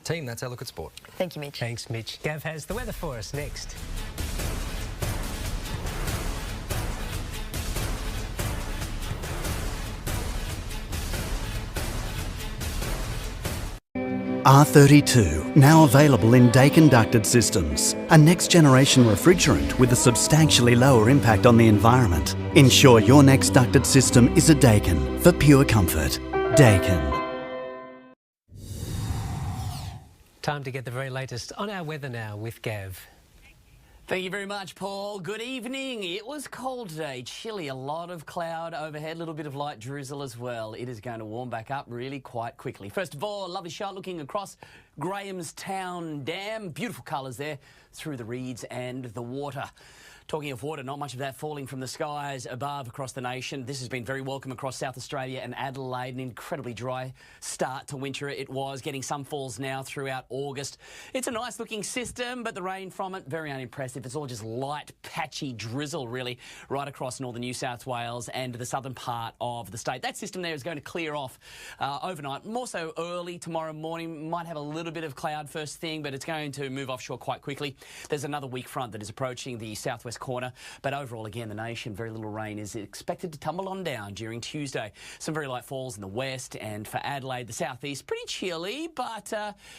Team, that's our look at sport. Thank you, Mitch. Thanks, Mitch. Gav has the weather for us next. R32, now available in Daikin ducted systems. A next-generation refrigerant with a substantially lower impact on the environment. Ensure your next ducted system is a Daikin for pure comfort. Daikin. Time to get the very latest on our weather now with Gav. Thank you very much, Paul. Good evening. It was cold today, chilly, a lot of cloud overhead, a little bit of light drizzle as well. It is going to warm back up really quite quickly. First of all, a lovely shot looking across Grahamstown Dam. Beautiful colours there through the reeds and the water. Talking of water, not much of that falling from the skies above across the nation. This has been very welcome across South Australia and Adelaide. An incredibly dry start to winter it was, getting some falls now throughout August. It's a nice looking system, but the rain from it, very unimpressive. It's all just light, patchy drizzle, really, right across northern New South Wales and the southern part of the state. That system there is going to clear off overnight, more so early tomorrow morning. Might have a little bit of cloud first thing, but it's going to move offshore quite quickly. There's another weak front that is approaching the southwest corner, but overall, again, the nation, very little rain is expected to tumble on down during Tuesday. Some very light falls in the west, and for Adelaide, the southeast, pretty chilly, but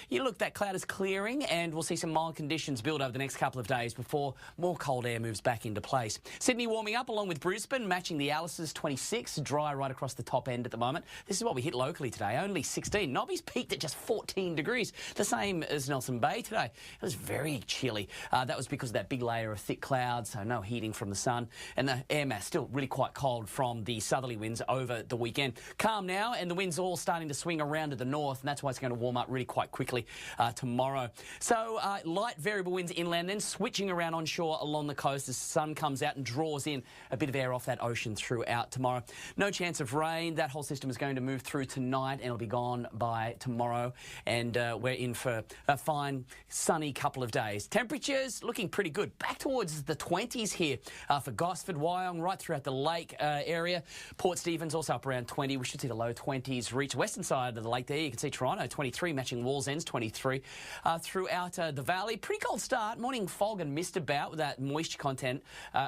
you look, that cloud is clearing, and we'll see some mild conditions build over the next couple of days before more cold air moves back into place. Sydney warming up along with Brisbane, matching the Alice's 26, dry right across the top end at the moment. This is what we hit locally today, only 16. Nobby's peaked at just 14 degrees, the same as Nelson Bay today. It was very chilly. That was because of that big layer of thick clouds, so no heating from the sun, and the air mass still really quite cold from the southerly winds over the weekend. Calm now, and the winds all starting to swing around to the north, and that's why it's going to warm up really quite quickly tomorrow. So light variable winds inland, then switching around onshore along the coast as the sun comes out and draws in a bit of air off that ocean throughout tomorrow. No chance of rain. That whole system is going to move through tonight, and it'll be gone by tomorrow, and we're in for a fine sunny couple of days. Temperatures looking pretty good, back towards the 20s here for Gosford, Wyong, right throughout the lake area. Port Stephens also up around 20. We should see the low 20s reach western side of the lake there. You can see Toronto 23, matching Wallsends 23. Throughout the valley, pretty cold start. Morning fog and mist about with that moisture content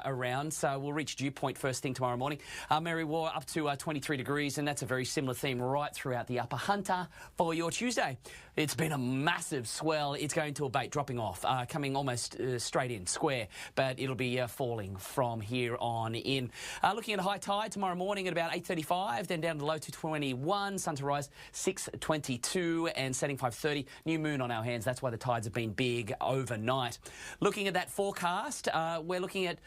around. So we'll reach dew point first thing tomorrow morning. Mary War up to 23 degrees, and that's a very similar theme right throughout the Upper Hunter for your Tuesday. It's been a massive swell. It's going to abate, dropping off, coming almost straight in, square, but it'll be falling from here on in. Looking at a high tide tomorrow morning at about 8:35, then down to low to 21, sun to rise 6:22 and setting 5:30. New moon on our hands. That's why the tides have been big overnight. Looking at that forecast, we're looking at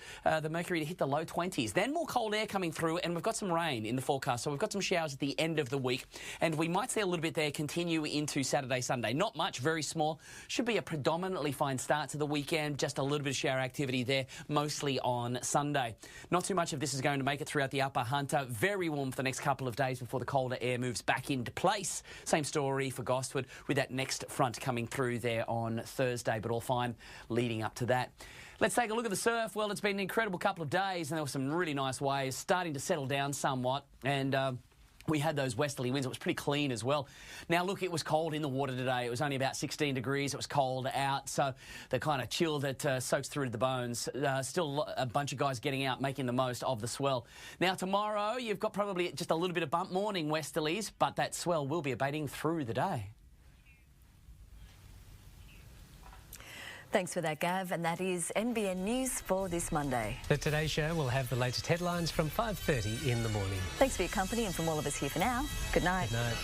the mercury to hit the low 20s. Then more cold air coming through, and we've got some rain in the forecast. So we've got some showers at the end of the week, and we might see a little bit there continue into Saturday, Sunday. Not much, very small. Should be a predominantly fine start to the weekend. Just a little bit of shower activity there, mostly on Sunday. Not too much of this is going to make it throughout the Upper Hunter. Very warm for the next couple of days before the colder air moves back into place. Same story for Gosford with that next front coming through there on Thursday, but all fine leading up to that. Let's take a look at the surf. Well, it's been an incredible couple of days, and there were some really nice waves starting to settle down somewhat, and we had those westerly winds. It was pretty clean as well. Now, look, it was cold in the water today. It was only about 16 degrees. It was cold out, so the kind of chill that soaks through to the bones. Still a bunch of guys getting out, making the most of the swell. Now, tomorrow, you've got probably just a little bit of bump morning westerlies, but that swell will be abating through the day. Thanks for that, Gav, and that is NBN News for this Monday. The Today Show will have the latest headlines from 5:30 in the morning. Thanks for your company, and from all of us here for now, good night. Good night.